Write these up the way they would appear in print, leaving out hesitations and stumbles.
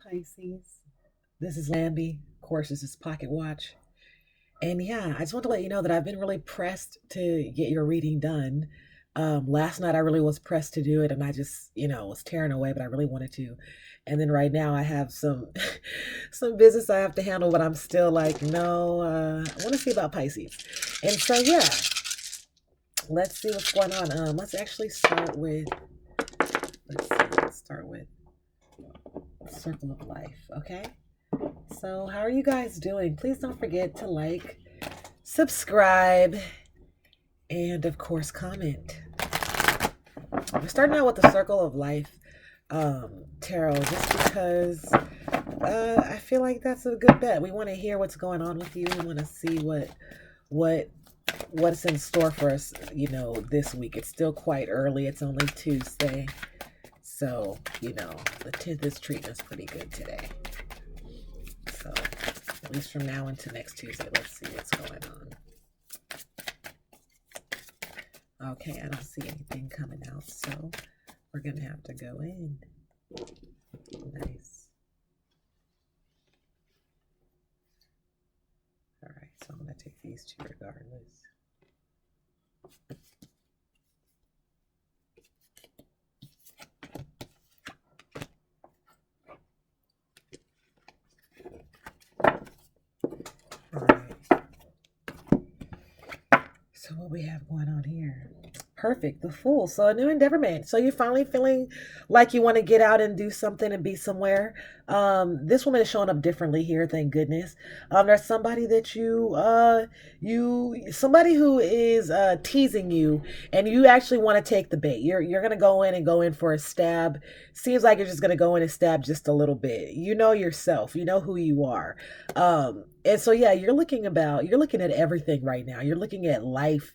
Pisces. This is Lambie. Of course, this is Pocket Watch. And yeah, I just want to let you know that I've been really pressed to get your reading done. Last night I really was pressed to do it and I just, was tearing away, but I really wanted to. And then right now I have some some business I have to handle, but I'm still like, no, I want to see about Pisces. And so yeah, let's see what's going on. Let's actually start with let's start with Circle of Life, okay? So, how are you guys doing? Please don't forget to like, subscribe, and of course, comment. We're starting out with the Circle of Life tarot just because I feel like that's a good bet. We want to hear what's going on with you. We want to see what what's in store for us, this week. It's still quite early. It's only Tuesday. So, the 10th is treating us pretty good today. So, at least from now into next Tuesday, let's see what's going on. Okay, I don't see anything coming out, so we're going to have to go in. Nice. All right, so I'm going to take these two regardless. So what we have going on here? Perfect, the Fool. So a new endeavorment. So you're finally feeling like you want to get out and do something and be somewhere. This woman is showing up differently here, thank goodness. There's somebody that somebody who is teasing you, and you actually want to take the bait. You're gonna go in for a stab. Seems like you're just gonna go in and stab just a little bit. You know yourself. You know who you are. And so, yeah, you're looking at everything right now. You're looking at life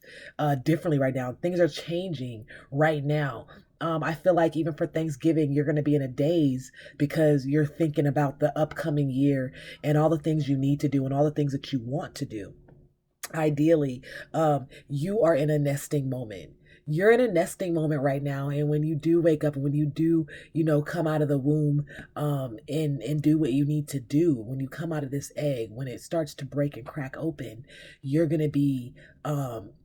differently right now. Things are changing right now. I feel like even for Thanksgiving, you're going to be in a daze because you're thinking about the upcoming year and all the things you need to do and all the things that you want to do. Ideally, you are in a nesting moment. You're in a nesting moment right now, and when you do wake up and when you do, come out of the womb, and do what you need to do, when you come out of this egg, when it starts to break and crack open, you're gonna be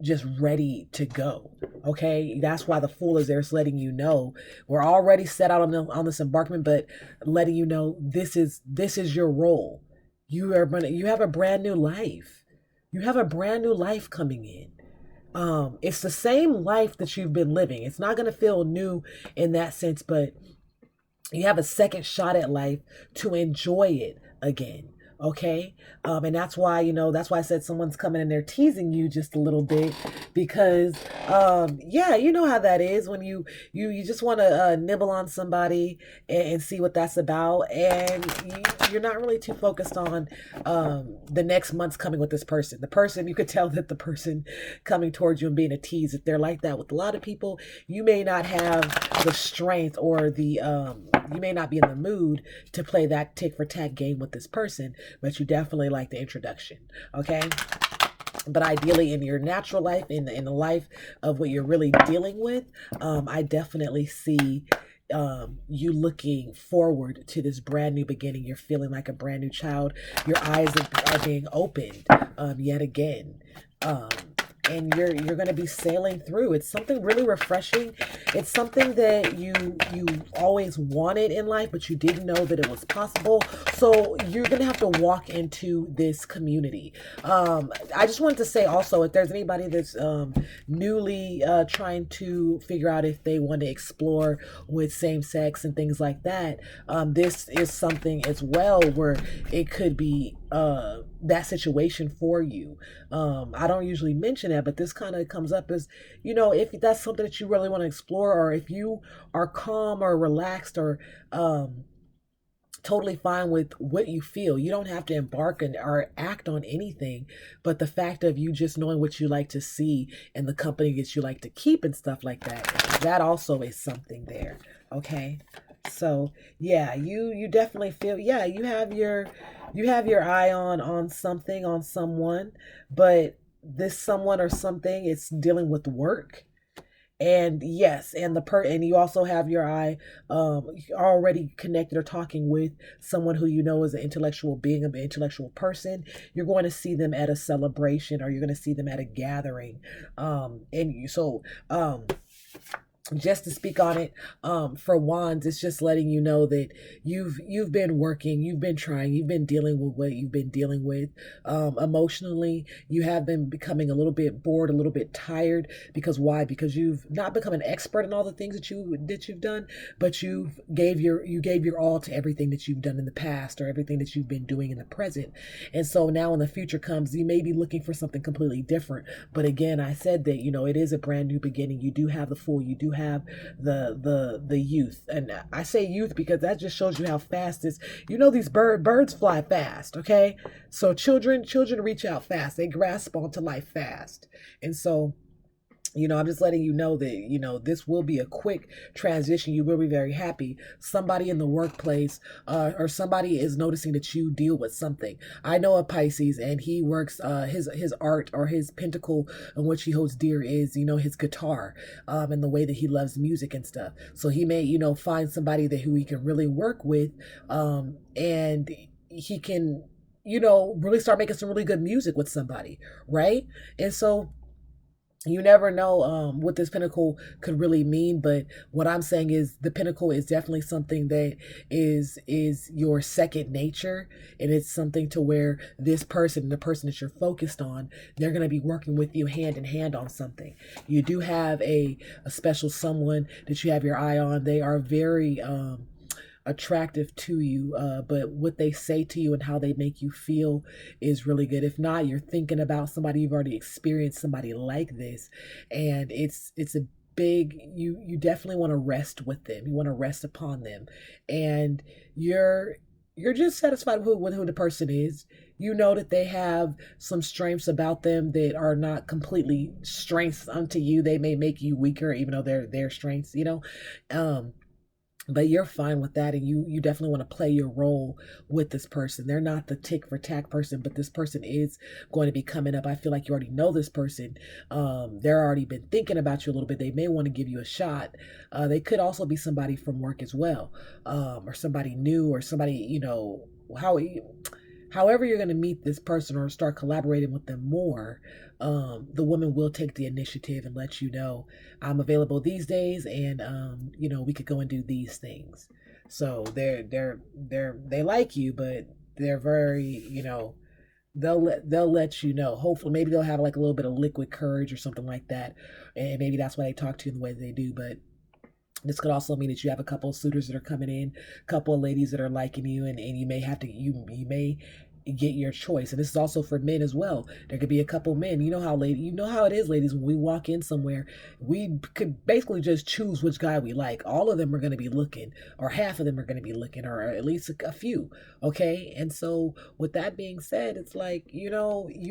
just ready to go. Okay, that's why the Fool is there, is letting you know we're already set out on this embarkment, but letting you know this is your role. You have a brand new life. You have a brand new life coming in. It's the same life that you've been living. It's not going to feel new in that sense, but you have a second shot at life to enjoy it again. Okay. And that's why, I said someone's coming in there teasing you just a little bit because, yeah, you know how that is when you just want to nibble on somebody and see what that's about. And you're not really too focused on, the next month's coming with this person. The person, you could tell that the person coming towards you and being a tease, if they're like that with a lot of people, you may not have the strength or you may not be in the mood to play that tick for tack game with this person, but you definitely like the introduction. Okay. But ideally, in your natural life, in the life of what you're really dealing with, I definitely see you looking forward to this brand new beginning. You're feeling like a brand new child. Your eyes are being opened yet again. And you're going to be sailing through. It's something really refreshing. It's something that you always wanted in life, but you didn't know that it was possible. So you're going to have to walk into this community. I just wanted to say also, if there's anybody that's newly trying to figure out if they want to explore with same sex and things like that, this is something as well where it could be that situation for you. I don't usually mention that, but this kind of comes up as, if that's something that you really want to explore, or if you are calm or relaxed or totally fine with what you feel. You don't have to embark or act on anything, but the fact of you just knowing what you like to see and the company that you like to keep and stuff like that also is something there. Okay. So yeah, you definitely feel, yeah, you have your eye on something, on someone, but this someone or something, it's dealing with work. And yes, and you also have your eye already connected or talking with someone who you know is an intellectual being, an intellectual person. You're going to see them at a celebration, or you're going to see them at a gathering. And you so just to speak on it, for wands, it's just letting you know that you've been working, you've been trying, you've been dealing with what you've been dealing with. Emotionally, you have been becoming a little bit bored, a little bit tired. Because why? Because you've not become an expert in all the things that you've done, but you gave your all to everything that you've done in the past, or everything that you've been doing in the present. And so now when the future comes, you may be looking for something completely different. But again, I said that, it is a brand new beginning. You do have the Fool, you do have the youth. And I say youth because that just shows you how fast this, these birds fly fast. Okay, so children reach out fast, they grasp onto life fast. And so, I'm just letting you know that, this will be a quick transition. You will be very happy. Somebody in the workplace, or somebody is noticing that you deal with something. I know a Pisces, and he works, his art, or his pentacle in which he holds dear is, his guitar, and the way that he loves music and stuff. So he may, find somebody who he can really work with, and he can, really start making some really good music with somebody, right? And so, you never know what this pinnacle could really mean. But what I'm saying is, the pinnacle is definitely something that is your second nature. And it's something to where this person, the person that you're focused on, they're going to be working with you hand in hand on something. You do have a special someone that you have your eye on. They are very attractive to you, but what they say to you and how they make you feel is really good. If not, you're thinking about somebody, you've already experienced somebody like this, and it's a big, you definitely want to rest with them, you want to rest upon them. And you're just satisfied with who the person is. You know that they have some strengths about them that are not completely strengths unto you. They may make you weaker, even though they're their strengths, but you're fine with that. And you definitely want to play your role with this person. They're not the tick for tack person, but this person is going to be coming up. I feel like you already know this person. They're already been thinking about you a little bit. They may want to give you a shot. They could also be somebody from work as well, or somebody new, or somebody, however you're going to meet this person or start collaborating with them more. The woman will take the initiative and let you know, I'm available these days, and we could go and do these things. So they like you, but they're very, they'll let you know. Hopefully, maybe they'll have like a little bit of liquid courage or something like that, and maybe that's why they talk to you in the way they do. But this could also mean that you have a couple of suitors that are coming in, a couple of ladies that are liking you, and you may have to, you may get your choice. And this is also for men as well. There could be a couple men. You know how it is, ladies, when we walk in somewhere, we could basically just choose which guy we like. All of them are going to be looking, or half of them are going to be looking, or at least a few. Okay. And so with that being said, it's like, you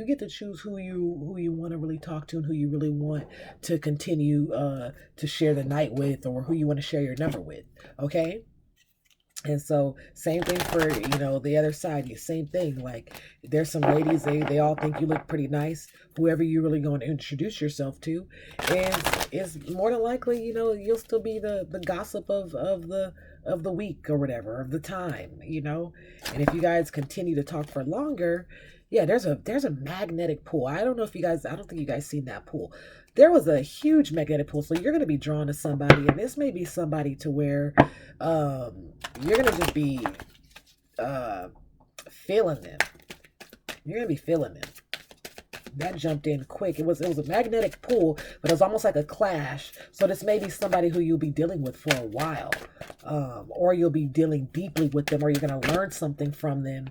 get to choose who you want to really talk to, and who you really want to continue to share the night with, or who you want to share your number with. Okay. And so, same thing for, the other side. Same thing. Like, there's some ladies, they all think you look pretty nice. Whoever you really going to introduce yourself to is more than likely, you'll still be the gossip of the week, or whatever, of the time. And if you guys continue to talk for longer, yeah, there's a magnetic pull. I don't think you guys seen that pull. There was a huge magnetic pull. So you're going to be drawn to somebody, and this may be somebody to where you're going to just be feeling them. You're going to be feeling them. That jumped in quick. It was a magnetic pull, but it was almost like a clash. So this may be somebody who you'll be dealing with for a while, or you'll be dealing deeply with them, or you're going to learn something from them.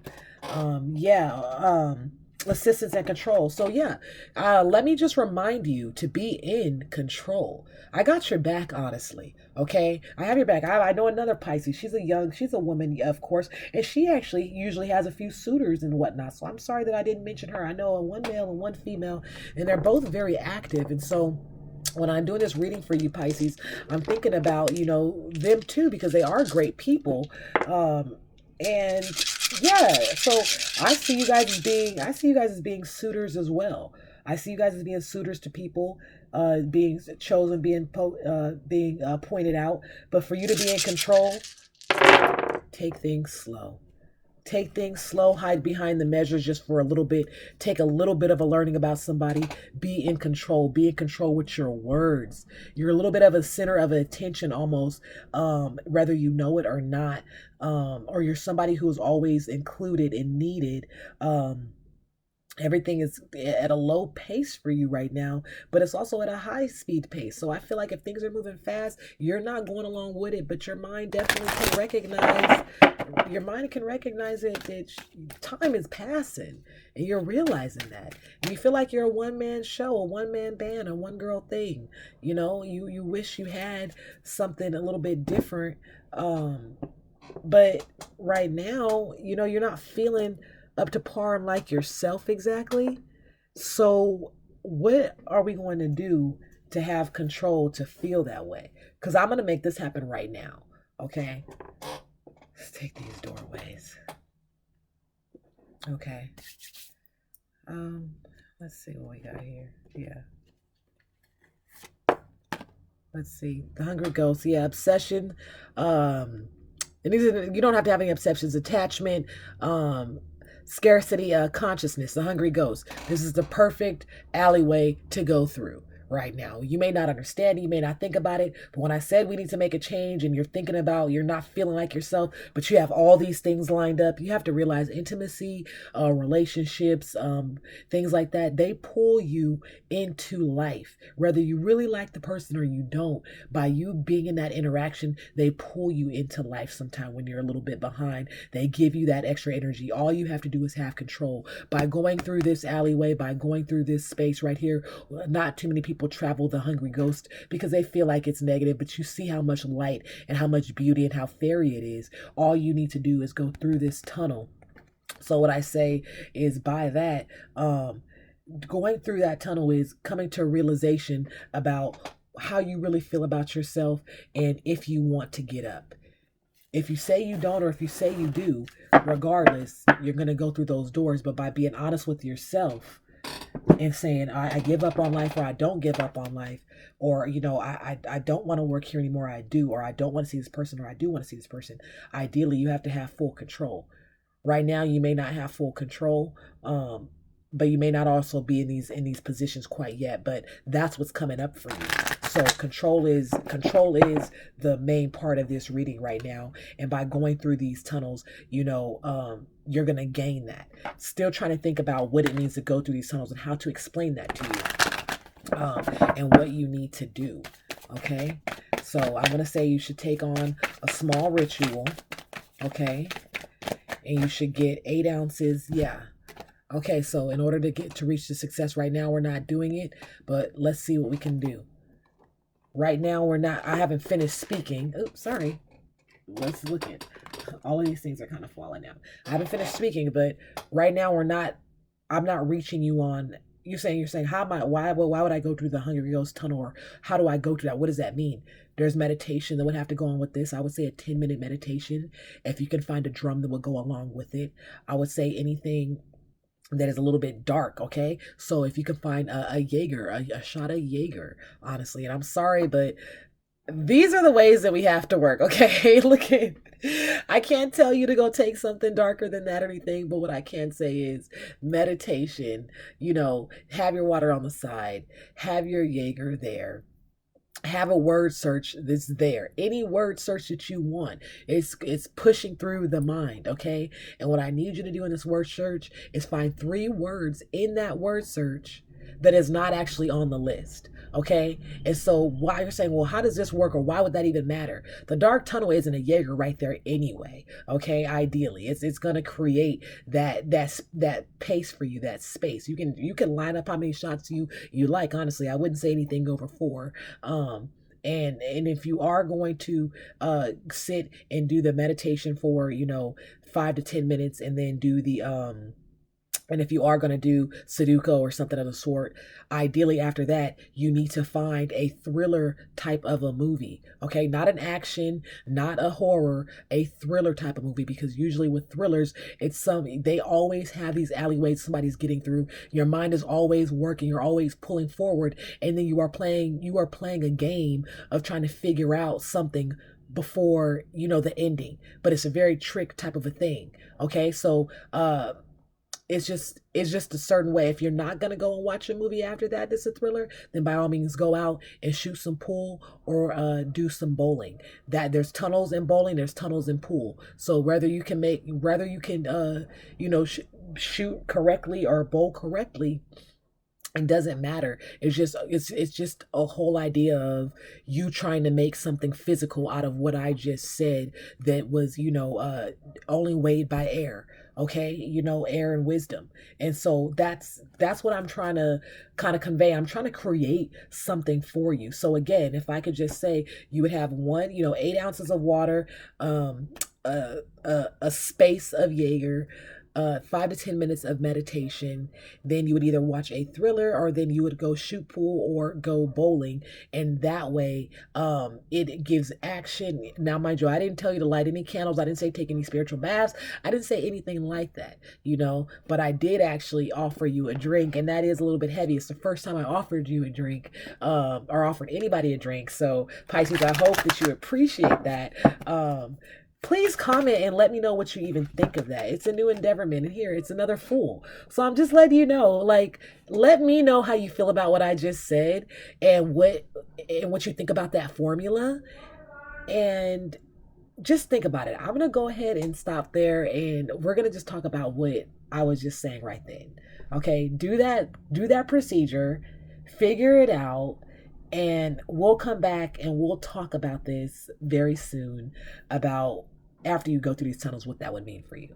Assistance and control. So yeah, let me just remind you to be in control. I got your back, honestly. Okay, I have your back. I know another Pisces. She's a woman, of course, and she actually usually has a few suitors and whatnot. So I'm sorry that I didn't mention her. I know one male and one female, and they're both very active. And so, when I'm doing this reading for you, Pisces, I'm thinking about, them too, because they are great people. And yeah, so I see you guys as being suitors as well. I see you guys as being suitors to people. being chosen, being pointed out. But for you to be in control, take things slow. Take things slow, hide behind the measures just for a little bit. Take a little bit of a learning about somebody. Be in control. Be in control with your words. You're a little bit of a center of attention almost, whether you know it or not. Or you're somebody who is always included and needed. Everything is at a low pace for you right now, but it's also at a high speed pace. So I feel like if things are moving fast, you're not going along with it, but your mind definitely can recognize. Your mind can recognize it that time is passing, and you're realizing that. And you feel like you're a one man show, a one man band, a one girl thing. You wish you had something a little bit different. But right now, you're not feeling up to par and like yourself exactly. So what are we going to do to have control to feel that way? Because I'm going to make this happen right now. Okay. Let's take these doorways. Okay. Let's see what we got here. Yeah. Let's see. The Hungry Ghost. Yeah, obsession. And you don't have to have any obsessions. Attachment, scarcity, consciousness, the Hungry Ghost. This is the perfect alleyway to go through right now. You may not understand it, you may not think about it, but when I said we need to make a change and you're thinking about, you're not feeling like yourself, but you have all these things lined up, you have to realize intimacy, relationships, things like that, they pull you into life. Whether you really like the person or you don't, by you being in that interaction, they pull you into life sometime when you're a little bit behind. They give you that extra energy. All you have to do is have control. By going through this alleyway, by going through this space right here, not too many people travel the Hungry Ghost because they feel like it's negative, but you see how much light and how much beauty and how fairy it is. All you need to do is go through this tunnel. So what I say is by that, going through that tunnel is coming to a realization about how you really feel about yourself and if you want to get up. If you say you don't or if you say you do, regardless, you're going to go through those doors. But by being honest with yourself and saying, I give up on life, or I don't give up on life, or, I don't want to work here anymore, I do, or I don't want to see this person, or I do want to see this person. Ideally, you have to have full control. Right now, you may not have full control, but you may not also be in these positions quite yet, but that's what's coming up for you. So control is the main part of this reading right now. And by going through these tunnels, you're going to gain that. Still trying to think about what it means to go through these tunnels and how to explain that to you, and what you need to do. Okay. So I'm going to say you should take on a small ritual. Okay. And you should get 8 ounces. Yeah. Okay. So in order to reach the success right now, we're not doing it, but let's see what we can do. Right now, I haven't finished speaking. Oops, sorry. Let's look at all of these things are kind of falling out. I haven't finished speaking, but right now I'm not reaching you on, you're saying, why would I go through the Hungry Ghost tunnel, or how do I go through that? What does that mean? There's meditation that would have to go on with this. I would say a 10-minute meditation. If you can find a drum that would go along with it, I would say anything that is a little bit dark. Okay. So if you can find a Jäger, a shot of Jäger, honestly, and I'm sorry, but these are the ways that we have to work. Okay. I can't tell you to go take something darker than that or anything, but what I can say is meditation, have your water on the side, have your Jäger there. Have a word search that's there. Any word search that you want. It's pushing through the mind, okay? And what I need you to do in this word search is find 3 words in that word search that is not actually on the list, okay? And so why you're saying, well, how does this work, or why would that even matter? The dark tunnel isn't a Jäger right there anyway, okay? Ideally, it's going to create that pace for you, that space. You can line up how many shots you like. Honestly, I wouldn't say anything over 4. And if you are going to sit and do the meditation for 5 to 10 minutes, and then do the And if you are going to do Sudoku or something of the sort, ideally after that, you need to find a thriller type of a movie. Okay, not an action, not a horror, a thriller type of movie. Because usually with thrillers, they always have these alleyways somebody's getting through. Your mind is always working. You're always pulling forward, and then you are playing a game of trying to figure out something before the ending. But it's a very trick type of a thing. Okay, so it's just a certain way. If you're not gonna go and watch a movie after that that's a thriller, then by all means go out and shoot some pool or do some bowling. That there's tunnels in bowling, there's tunnels in pool. So whether you can shoot correctly or bowl correctly, it doesn't matter. It's just a whole idea of you trying to make something physical out of what I just said, that was only weighed by air. Okay, air and wisdom. And so that's what I'm trying to kind of convey. I'm trying to create something for you. So again, if I could just say, you would have 8 ounces of water, a space of Jaeger, 5 to 10 minutes of meditation. Then you would either watch a thriller, or then you would go shoot pool or go bowling. And that way, it gives action. Now, mind you, I didn't tell you to light any candles. I didn't say take any spiritual baths. I didn't say anything like that, but I did actually offer you a drink, and that is a little bit heavy. It's the first time I offered you a drink, or offered anybody a drink. So Pisces, I hope that you appreciate that. Please comment and let me know what you even think of that. It's a new endeavorment, and here it's another fool. So I'm just letting you know, like, let me know how you feel about what I just said, and what you think about that formula. And just think about it. I'm gonna go ahead and stop there, and we're gonna just talk about what I was just saying right then. Okay, do that procedure, figure it out, and we'll come back and we'll talk about this very soon, about after you go through these tunnels, what that would mean for you.